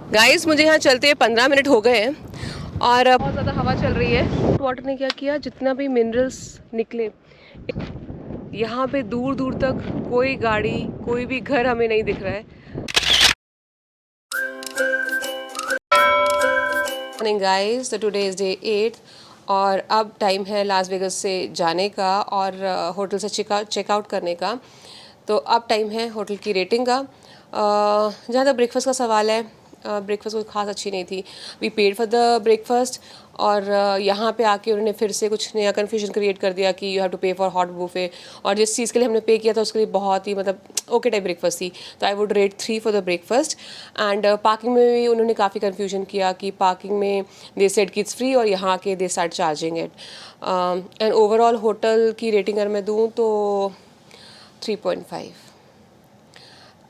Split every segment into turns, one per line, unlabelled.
Guys मुझे यहाँ चलते 15 मिनट हो गए हैं और बहुत ज़्यादा हवा चल रही है। वाटर ने क्या किया, जितना भी मिनरल्स निकले यहाँ पे दूर दूर तक कोई गाड़ी कोई भी घर हमें नहीं दिख रहा है। मॉर्निंग गाइस, तो टुडे इज़ डे 8 और अब टाइम है लास वेगस से जाने का और होटल से चेकआउट करने का। तो अब टाइम है होटल की रेटिंग का। जहाँ तक ब्रेकफास्ट का सवाल है, ब्रेकफास्ट कोई ख़ास अच्छी नहीं थी। We paid for the breakfast और यहाँ पे आके उन्होंने फिर से कुछ नया कन्फ्यूजन क्रिएट कर दिया कि यू हैव टू पे फॉर हॉट बुफे, और जिस चीज़ के लिए हमने पे किया था उसके लिए बहुत ही मतलब ओके टाइप ब्रेकफास्ट थी। तो I would rate 3 for the breakfast. And parking में भी उन्होंने काफ़ी कन्फ्यूजन किया कि पार्किंग में दे सेड कि इट्स फ्री और यहाँ के they start charging it. And overall hotel की रेटिंग अगर मैं दूँ तो 3.5।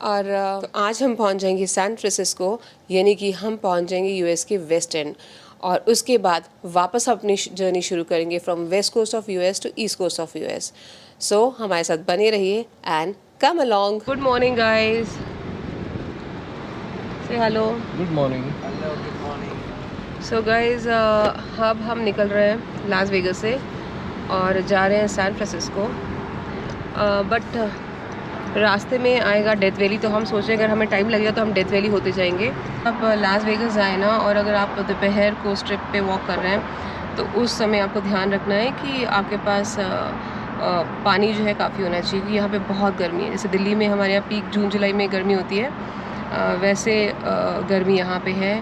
और तो आज हम पहुंच जाएंगे सैन फ्रांसिस्को, यानी कि हम पहुंच जाएंगे यूएस के वेस्ट एंड, और उसके बाद वापस अपनी जर्नी शुरू करेंगे from west coast of US to east coast of US. So हमारे साथ बने रहिए and come along. Good morning guys, say hello.
Good morning.
Hello, good morning.
So guys अब हम निकल रहे हैं लास वेगस से और जा रहे हैं सैन फ्रांसिस्को। बट रास्ते में आएगा डेथ वैली, तो हम सोच रहे हैं अगर हमें टाइम लगेगा तो हम डेथ वैली होते जाएंगे। अब लास वेगस आए ना, और अगर आप दोपहर को स्ट्रिप पे वॉक कर रहे हैं तो उस समय आपको ध्यान रखना है कि आपके पास पानी जो है काफ़ी होना चाहिए, क्योंकि यहाँ पे बहुत गर्मी है। जैसे दिल्ली में हमारे यहाँ पीक जून जुलाई में गर्मी होती है, वैसे गर्मी यहाँ पे है।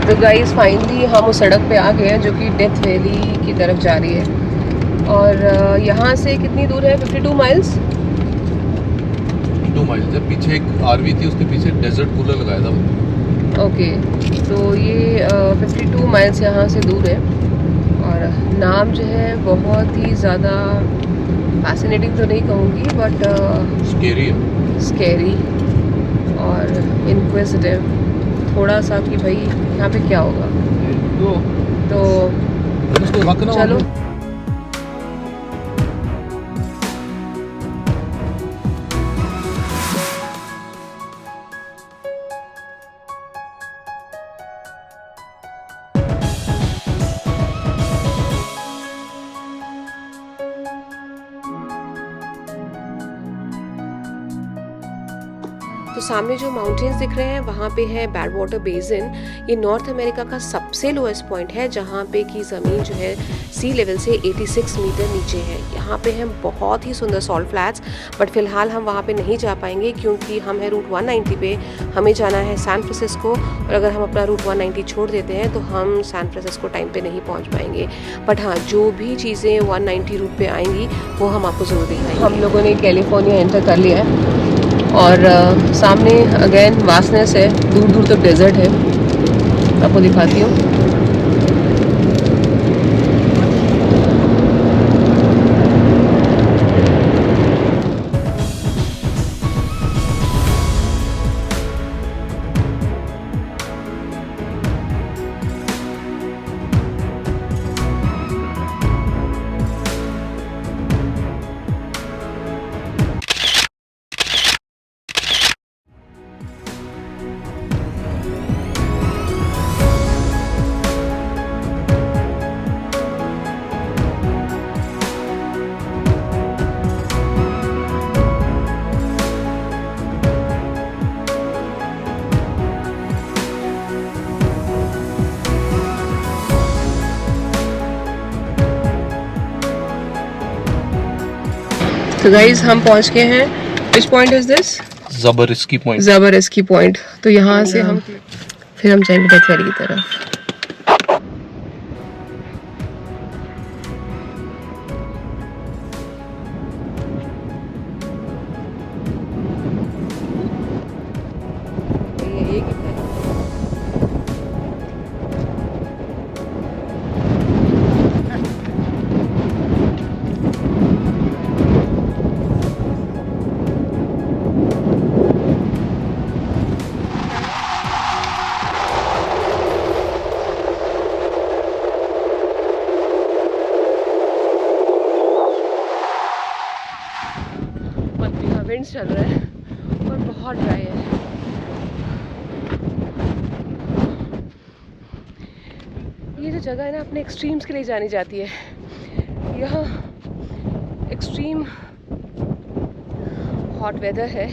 तो गाइस फाइनली हम उस सड़क पे आ गए हैं जो कि डेथ वैली की तरफ जा रही है। और यहाँ से कितनी दूर है? 52 माइल्स।
2 माइल है। पीछे एक आरवी थी, उसके पीछे डेजर्ट कूलर लगाया था।
ओके, तो ये 52 माइल्स यहाँ से दूर है। और नाम जो है बहुत ही ज़्यादा फैसिनेटिंग तो नहीं कहूँगी, बट
स्केरी है,
स्कैरी और इनक्विजिटिव थोड़ा सा कि भाई यहाँ पे क्या होगा। तो
उसको रखना
चलो। तो सामने जो माउंटेन्स दिख रहे हैं वहाँ पे है बैड वाटर बेसिन। ये नॉर्थ अमेरिका का सबसे लोएस्ट पॉइंट है, जहाँ पे की ज़मीन जो है सी लेवल से 86 मीटर नीचे है। यहाँ पे हैं बहुत ही सुंदर सॉल्ट फ्लैट्स, बट फिलहाल हम वहाँ पे नहीं जा पाएंगे क्योंकि हम है रूट 190 पे। हमें जाना है सैन फ्रांसिस्को, और अगर हम अपना रूट 190 छोड़ देते हैं तो हम सैन फ्रांसिस्को टाइम पे नहीं पहुँच पाएंगे। बट हाँ, जो भी चीज़ें 190 रूट पे आएंगी वो हम आपको ज़रूर दिखाएंगे। हम लोगों ने कैलिफोर्निया एंटर कर लिया है और सामने अगेन वास्टनेस है, दूर दूर तक डेजर्ट है। आपको दिखाती हूँ। So guys, हम पहुंच गए हैं. Which point is this?
जबरदस्ती पॉइंट.
ज़बरदस्ती पॉइंट. तो यहाँ से हम फिर हम जाएंगे डेथ वैली की तरफ. विंड चल रहा है और बहुत ड्राई है. ये जो जगह है ना अपने एक्सट्रीम्स के लिए जानी जाती है. यहाँ एक्सट्रीम हॉट वेदर है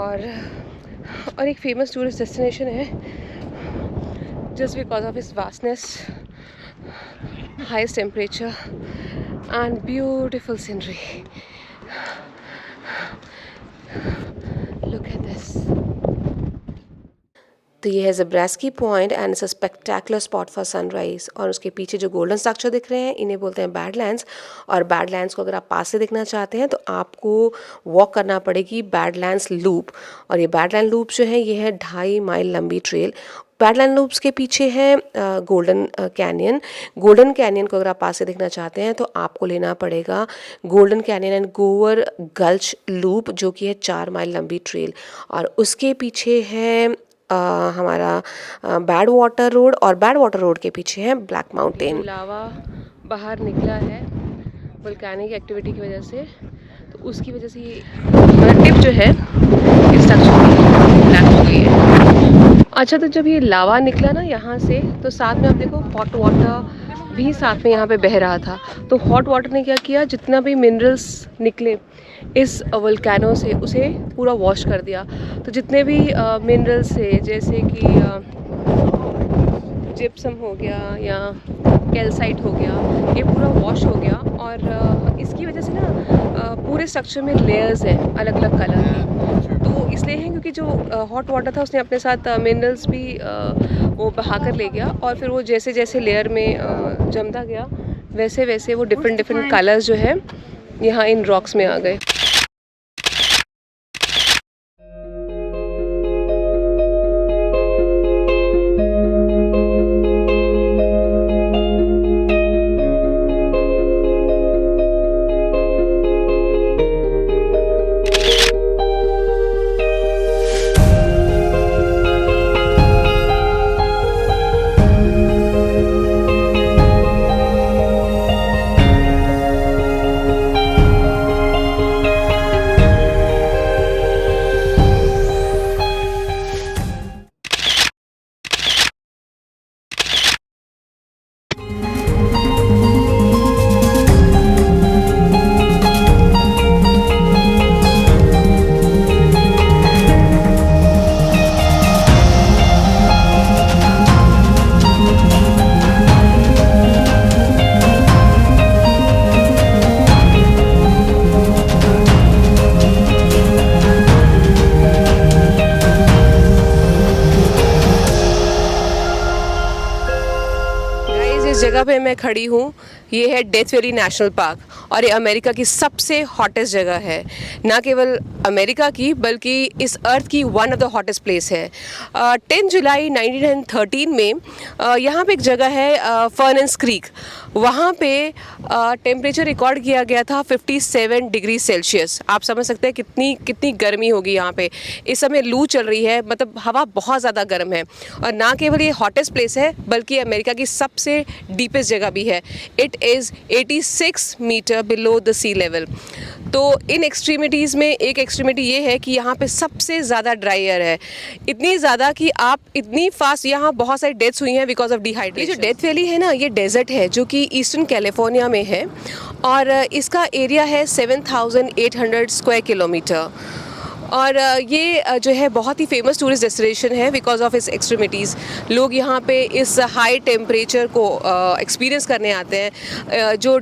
और एक फेमस टूरिस्ट डेस्टिनेशन है just because of its vastness, highest temperature and beautiful scenery. Look at this. तो ये है ज़बरदस्ती point and it's a spectacular spot for sunrise. और उसके पीछे जो गोल्डन स्ट्रक्चर दिख रहे हैं इन्हें बोलते हैं बैडलैंड्स. और बैडलैंड्स को अगर आप पास से देखना चाहते हैं तो आपको वॉक करना पड़ेगी बैडलैंड्स लूप. और ये बैडलैंड लूप जो है ये है 2.5 माइल लंबी ट्रेल. बैडलैंड लूप्स के पीछे है गोल्डन कैनियन. गोल्डन कैनियन को अगर आप पास से देखना चाहते हैं तो आपको लेना पड़ेगा गोल्डन कैनियन एंड गोवर गल्च लूप जो कि है 4 माइल लंबी ट्रेल. और उसके पीछे है हमारा बैड वाटर रोड. और बैड वाटर रोड के पीछे है ब्लैक माउंटेन. लावा बाहर निकला है वोल्केनिक एक्टिविटी की वजह से, तो उसकी वजह से ये टिप जो है इस स्ट्रक्चर ब्लैक हो गई है. अच्छा, तो जब ये लावा निकला ना यहाँ से तो साथ में आप देखो हॉट वाटर भी साथ में यहाँ पे बह रहा था. तो हॉट वाटर ने क्या किया, जितना भी मिनरल्स निकले इस वोल्केनो से उसे पूरा वॉश कर दिया. तो जितने भी मिनरल्स थे जैसे कि जिप्सम हो गया या कैल्साइट हो गया, ये पूरा वॉश हो गया. और इसकी वजह से ना पूरे स्ट्रक्चर में लेयर्स हैं अलग अलग कलर की. तो इसलिए है क्योंकि जो हॉट वाटर था उसने अपने साथ मिनरल्स भी वो बहा कर ले गया. और फिर वो जैसे जैसे लेयर में जमता गया वैसे वैसे वो डिफरेंट कलर्स जो है यहाँ इन रॉक्स में आ गए. जिस जगह पे मैं खड़ी हूँ ये है डेथ वैली नेशनल पार्क. और ये अमेरिका की सबसे हॉटेस्ट जगह है. ना केवल अमेरिका की बल्कि इस अर्थ की one of the hottest place है. 10 जुलाई 1913 में यहाँ पे एक जगह है फर्नेस क्रीक. वहाँ पे टेम्परेचर रिकॉर्ड किया गया था 57 डिग्री सेल्सियस. आप समझ सकते हैं कितनी गर्मी होगी यहाँ पे. इस समय लू चल रही है, मतलब हवा बहुत ज़्यादा गर्म है. और ना केवल ये हॉटेस्ट प्लेस है बल्कि अमेरिका की सबसे डीपेस्ट जगह भी है. It is 86 metre below the sea level. तो इन एक्सट्रीमिटीज़ में एक एक्सट्रीमिटी ये है कि यहाँ पे सबसे ज़्यादा ड्राई एयर है. इतनी ज़्यादा कि आप इतनी फास्ट, यहाँ बहुत सारी डेथ्स हुई हैं बिकॉज ऑफ डिहाइड्रेशन. ये जो डेथ वैली है ना ये डेजर्ट है जो कि ईस्टर्न कैलिफोर्निया में है. और इसका एरिया है 7,800 स्क्वायर किलोमीटर. और ये जो है बहुत ही फेमस टूरिस्ट डेस्टिनेशन है बिकॉज ऑफ इस एक्सट्रीमिटीज़। लोग यहाँ पे इस हाई टेम्परेचर को एक्सपीरियंस करने आते हैं, जो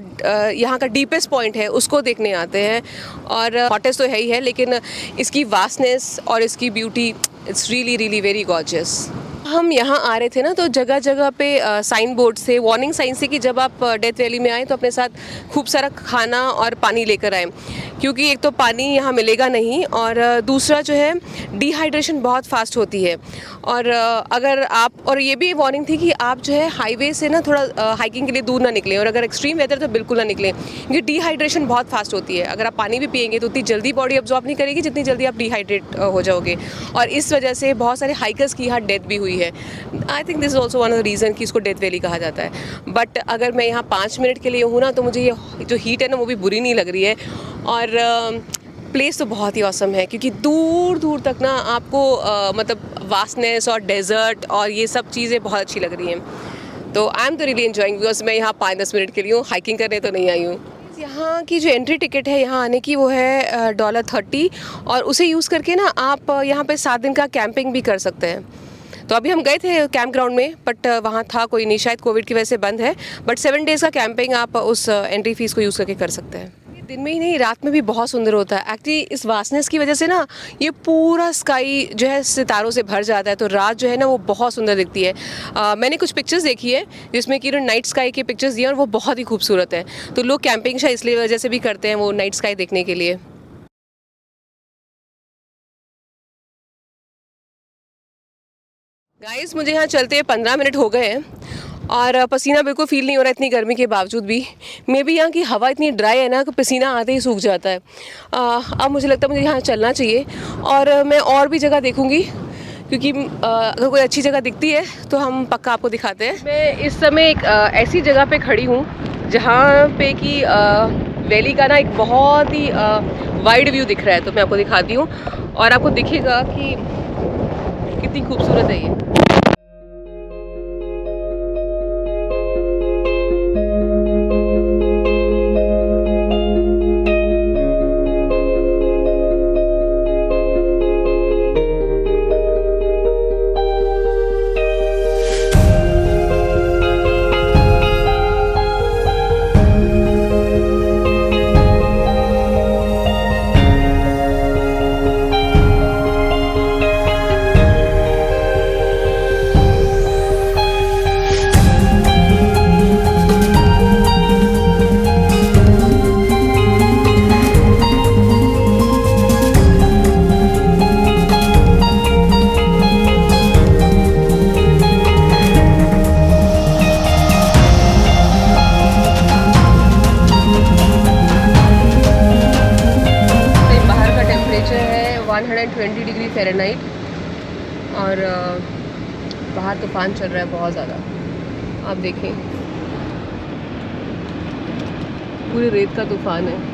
यहाँ का डीपेस्ट पॉइंट है उसको देखने आते हैं। और हॉटेस्ट तो है ही है, लेकिन इसकी वास्टनेस और इसकी beauty, it's really really very gorgeous. हम यहाँ आ रहे थे ना, तो जगह जगह पे साइन बोर्ड से वार्निंग साइन से कि जब आप डेथ वैली में आए तो अपने साथ खूब सारा खाना और पानी लेकर आए, क्योंकि एक तो पानी यहाँ मिलेगा नहीं, और दूसरा जो है डिहाइड्रेशन बहुत फास्ट होती है। और अगर आप, और ये भी वार्निंग थी कि आप जो है हाईवे से ना थोड़ा हाइकिंग के लिए दूर ना निकलें, और अगर एक्सट्रीम वेदर तो बिल्कुल ना निकलें, क्योंकि डिहाइड्रेशन बहुत फास्ट होती है। अगर आप पानी भी पिएंगे तो उतनी जल्दी बॉडी अब्जॉर्ब नहीं करेगी जितनी जल्दी आप डिहाइड्रेट हो जाओगे, और इस वजह से बहुत सारे हाइकर्स की यहाँ डेथ भी हुई है। I think this is also one of the reason कि इसको डेथ वैली कहा जाता है। बट अगर मैं यहाँ 5 मिनट के लिए हूँ ना, तो मुझे ये जो हीट है ना वो भी बुरी नहीं लग रही है। और प्लेस तो बहुत ही ऑसम है, क्योंकि दूर दूर तक ना आपको मतलब वास्टनेस और डेजर्ट और ये सब चीज़ें बहुत अच्छी लग रही हैं। तो आई एम तो रियली एंजॉइंग, बिकॉज मैं यहाँ 5-10 मिनट के लिए हूँ, हाइकिंग करने तो नहीं आई हूँ। यहाँ की जो एंट्री टिकट है यहाँ आने की वो है $30, और उसे यूज़ करके ना आप यहाँ पे 7 दिन का कैंपिंग भी कर सकते हैं। तो अभी हम गए थे कैंप ग्राउंड में, बट वहाँ था कोई नहीं, शायद कोविड की वजह से बंद है। बट 7 डेज़ का कैंपिंग आप उस एंट्री फीस को यूज़ करके कर सकते हैं। दिन में ही नहीं, रात में भी बहुत सुंदर होता है। एक्चुअली इस वास्टनेस की वजह से ना ये पूरा स्काई जो है सितारों से भर जाता है, तो रात जो है ना वो बहुत सुंदर दिखती है। मैंने कुछ पिक्चर्स देखी है जिसमें कि नाइट स्काई के पिक्चर्स दिए, और वो बहुत ही खूबसूरत है। तो लोग कैंपिंग शायद इसलिए वजह से भी करते हैं, वो नाइट स्काई देखने के लिए। गाइस, मुझे यहाँ चलते 15 मिनट हो गए हैं, और पसीना बिल्कुल फील नहीं हो रहा इतनी गर्मी के बावजूद भी। मे बी यहाँ की हवा इतनी ड्राई है ना कि पसीना आते ही सूख जाता है। अब मुझे लगता है मुझे यहाँ चलना चाहिए, और मैं और भी जगह देखूँगी, क्योंकि अगर कोई अच्छी जगह दिखती है तो हम पक्का आपको दिखाते हैं। मैं इस समय एक ऐसी जगह पे खड़ी हूँ जहाँ पे कि वैली का ना एक बहुत ही वाइड व्यू दिख रहा है। तो मैं आपको दिखाती हूँ, और आपको दिखेगा कि कितनी खूबसूरत है ये। है 120 डिग्री फ़ारेनहाइट, और बाहर तूफ़ान चल रहा है बहुत ज़्यादा। आप देखें, पूरे रेत का तूफ़ान है।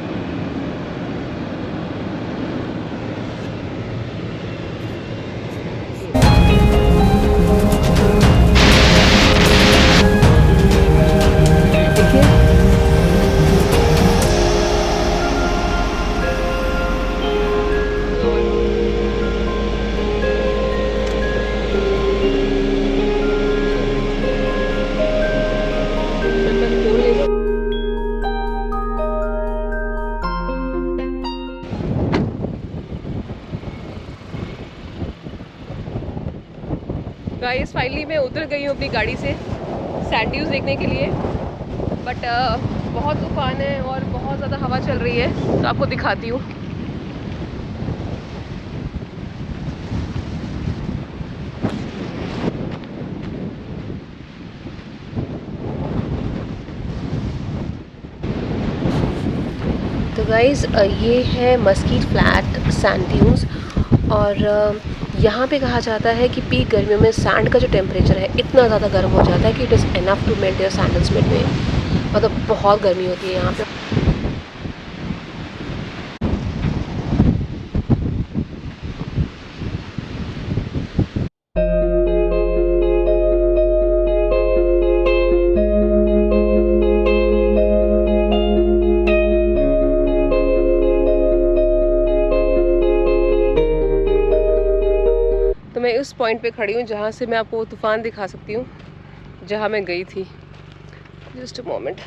गाइस, फाइनली मैं उतर गई हूँ अपनी गाड़ी से सैंड ड्यूज देखने के लिए, बट बहुत तूफान है और बहुत ज़्यादा हवा चल रही है, तो आपको दिखाती हूँ। तो गाइस, ये है मस्कीट फ्लैट सैंड ड्यून्स, और यहाँ पे कहा जाता है कि पीक गर्मियों में सैंड का जो टेम्परेचर है इतना ज़्यादा गर्म हो जाता है कि it is enough to melt your sandals mid में। मतलब बहुत गर्मी होती है यहाँ पे। पॉइंट पे खड़ी हूँ जहाँ से मैं आपको तूफ़ान दिखा सकती हूँ जहाँ मैं गई थी। Just a moment.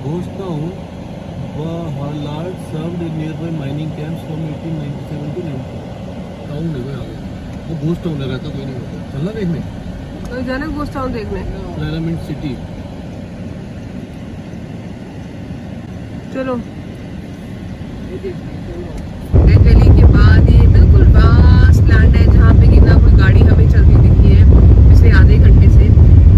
Ghost town were large served in nearby mining camps from 1897 to 90.
Town देखो यहाँ वो घोस्ट टाउन रहता कोई नहीं होता। चलना देखने
तो जाना घोस्ट टाउन देखने।
क्लैरामिंट सिटी।
चलो। रेड वैली के बाद ये बिल्कुल वास्ट लैंड है जहाँ पे कि ना कोई गाड़ी हमें चलती दिखी है पिछले आधे घंटे से,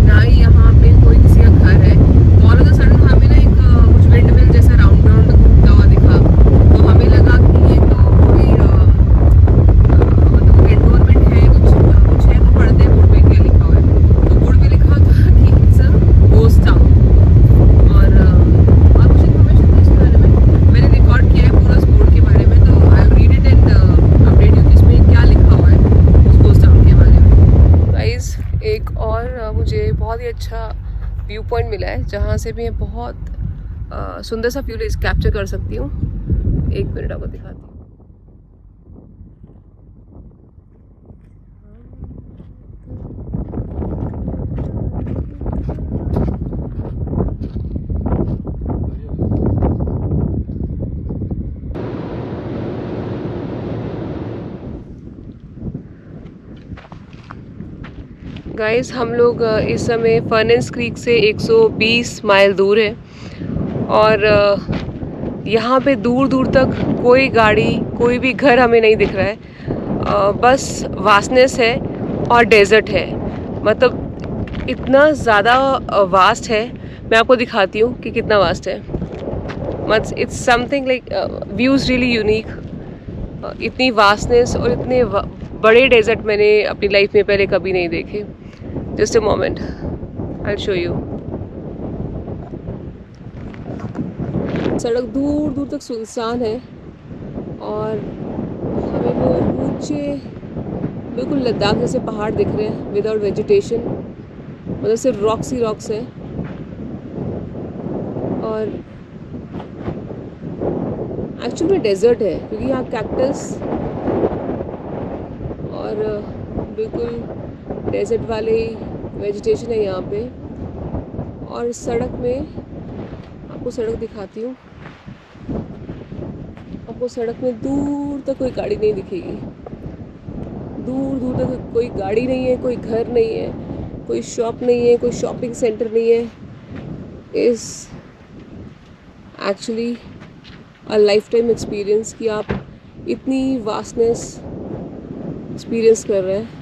ना ही यहाँ पे कोई किसी का घर है। तो ऑल ऑफ द सडन हमें ना एक कुछ विंड मिल जैसा राउंड राउंड घूमता हुआ दिखा, तो हमें लगा कि ये तो कोई मतलब एंडोरमेंट है, कुछ है। तो पढ़ते हैं बोर्ड पे क्या लिखा हुआ है, तो बोर्ड पे लिखा था कि इट्स अ घोस्ट टाउन। और कुछ इन्फॉर्मेशन थी इसके बारे में, मैंने रिकॉर्ड किया है पूरा उस बोर्ड के बारे में, तो I read it and update you कि इसमें क्या लिखा हुआ है उस घोस्ट टाउन के बारे में। गाइस एक और मुझे बहुत ही अच्छा व्यू पॉइंट मिला है जहाँ से मैं बहुत सुंदर सा व्यू कैप्चर कर सकती हूँ। एक मिनट आपको दिखाती हूँ। गाइस हम लोग इस समय फर्नेस क्रीक से 120 माइल दूर है और यहाँ पे दूर दूर तक कोई गाड़ी कोई भी घर हमें नहीं दिख रहा है, बस वास्टनेस है और डेजर्ट है। मतलब इतना ज़्यादा वास्ट है, मैं आपको दिखाती हूँ कि कितना वास्ट है। मतलब it's something like views really unique. इतनी वास्टनेस और इतने बड़े डेजर्ट मैंने अपनी लाइफ में पहले कभी नहीं देखे। Just a moment, I will show you. सड़क दूर दूर तक सुनसान है और हमें वो ऊंचे बिल्कुल लद्दाख जैसे पहाड़ दिख रहे हैं विदाउट वेजिटेशन, मतलब सिर्फ रॉक्स ही रॉक्स हैं। और एक्चुअली में डेजर्ट है क्योंकि यहाँ कैक्टस और बिल्कुल डेजर्ट वाले वेजिटेशन है यहाँ पे। और सड़क में आपको सड़क दिखाती हूँ, आपको सड़क में दूर तक कोई गाड़ी नहीं दिखेगी। दूर दूर तक कोई गाड़ी नहीं है, कोई घर नहीं है, कोई शॉप नहीं है, कोई शॉपिंग सेंटर नहीं है। इस actually a life time experience कि आप इतनी वास्टनेस एक्सपीरियंस कर रहे हैं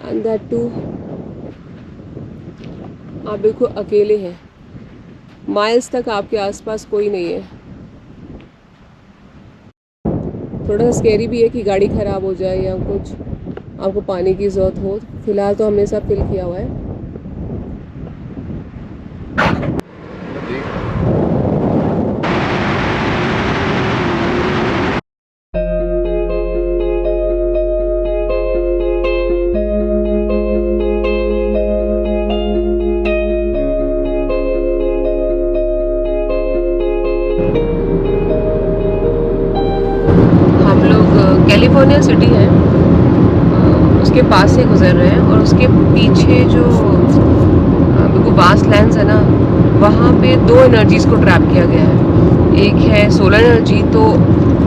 एंड दैट टू आप बिल्कुल अकेले हैं। माइल्स तक आपके आसपास कोई नहीं है। थोड़ा सा स्कैरी भी है कि गाड़ी ख़राब हो जाए या कुछ आपको पानी की ज़रूरत हो। फ़िलहाल तो हमने सब फिल किया हुआ है। कैलिफोर्निया सिटी है, उसके पास से गुजर रहे हैं और उसके पीछे जो बिल्कुल वास्ट लैंड्स है ना, वहाँ पे 2 एनर्जीज़ को ट्रैप किया गया है। एक है सोलर एनर्जी, तो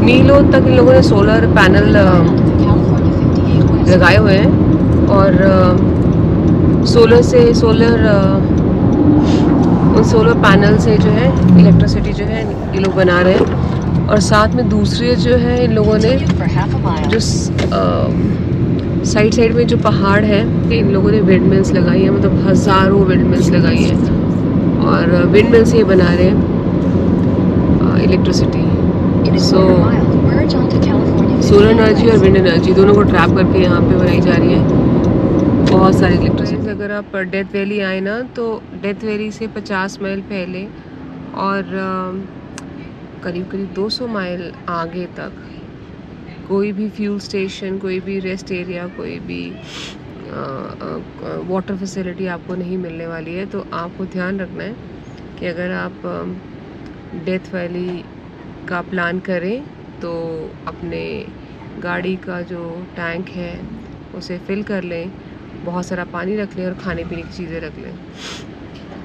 मीलों तक इन लोगों ने सोलर पैनल लगाए हुए हैं और उन सोलर पैनल से जो है इलेक्ट्रिसिटी जो है ये लोग बना रहे हैं। और साथ में दूसरे जो है इन लोगों ने जो साइड में जो पहाड़ है इन लोगों ने विंड मिल्स लगाई है, मतलब हज़ारों विंड मिल्स लगाई है और विंड मिल से बना रहे हैं इलेक्ट्रिसिटी। सो सोलर एनर्जी और विंड एनर्जी दोनों को ट्रैप करके यहाँ पे बनाई जा रही है बहुत सारी इलेक्ट्रिसिटी। अगर आप डेथ वैली आए ना, तो डेथ वैली से 50 माइल पहले और करीब 200 माइल आगे तक कोई भी फ्यूल स्टेशन, कोई भी रेस्ट एरिया, कोई भी वाटर फैसिलिटी आपको नहीं मिलने वाली है। तो आपको ध्यान रखना है कि अगर आप डेथ वैली का प्लान करें तो अपने गाड़ी का जो टैंक है उसे फिल कर लें, बहुत सारा पानी रख लें और खाने पीने की चीज़ें रख लें।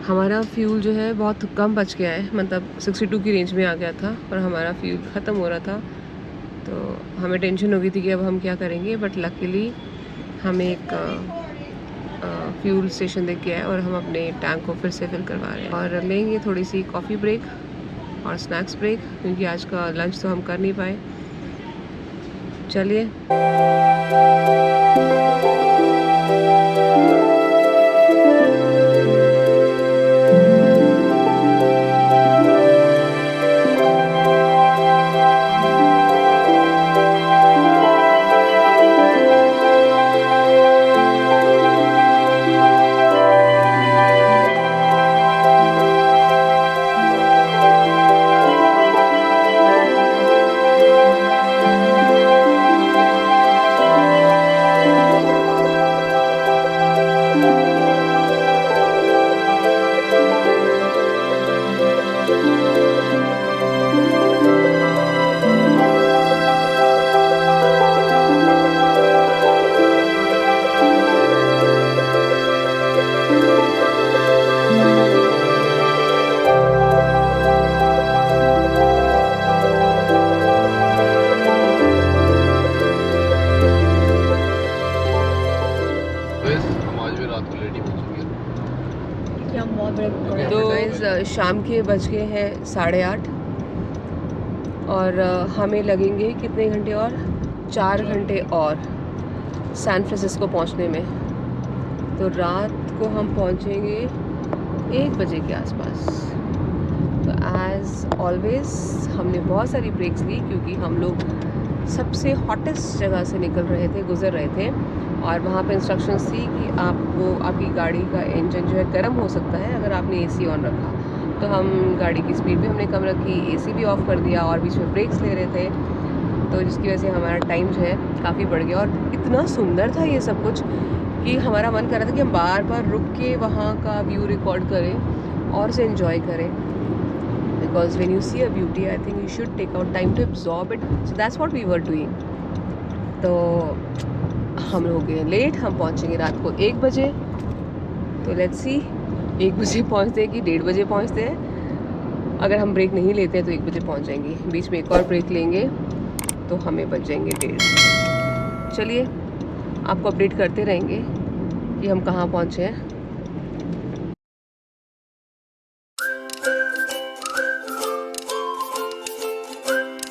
हमारा फ्यूल जो है बहुत कम बच गया है, मतलब 62 की रेंज में आ गया था और हमारा फ्यूल ख़त्म हो रहा था, तो हमें टेंशन हो गई थी कि अब हम क्या करेंगे। बट लकीली हमें एक फ्यूल स्टेशन दिख गया है और हम अपने टैंक को फिर से फिल करवा रहे हैं और लेंगे थोड़ी सी कॉफ़ी ब्रेक और स्नैक्स ब्रेक, क्योंकि आज का लंच तो हम कर नहीं पाए। चलिए तो शाम के बज गए हैं 8:30 और हमें लगेंगे कितने घंटे और 4 घंटे और सैन फ्रांसिस्को पहुंचने में। तो रात को हम पहुंचेंगे 1 बजे के आसपास। तो एज़ ऑलवेज़ हमने बहुत सारी ब्रेक्स ली, क्योंकि हम लोग सबसे हॉटेस्ट जगह से गुज़र रहे थे और वहाँ पे इंस्ट्रक्शंस थी कि आपकी गाड़ी का इंजन जो है गर्म हो सकता है अगर आपने एसी ऑन रखा। तो हम गाड़ी की स्पीड भी हमने कम रखी, एसी भी ऑफ़ कर दिया और बीच में ब्रेक्स ले रहे थे, तो जिसकी वजह से हमारा टाइम जो है काफ़ी बढ़ गया। और इतना सुंदर था ये सब कुछ कि हमारा मन कर रहा था कि हम बार बार रुक के वहाँ का व्यू रिकॉर्ड करें और उसे एंजॉय करें। Because when you see a beauty, I think you should take out time to absorb it. So that's what we were doing. तो हम हो गए लेट, हम पहुँचेंगे रात को 1 बजे। तो लेट्स सी 1 बजे पहुँचते हैं कि 1:30 बजे पहुँचते हैं। अगर हम ब्रेक नहीं लेते हैं तो 1 बजे पहुँच जाएंगे। बीच में एक और ब्रेक लेंगे तो हमें बच जाएंगे 1:30। चलिए आपको अपडेट करते रहेंगे कि हम कहाँ पहुँचे हैं।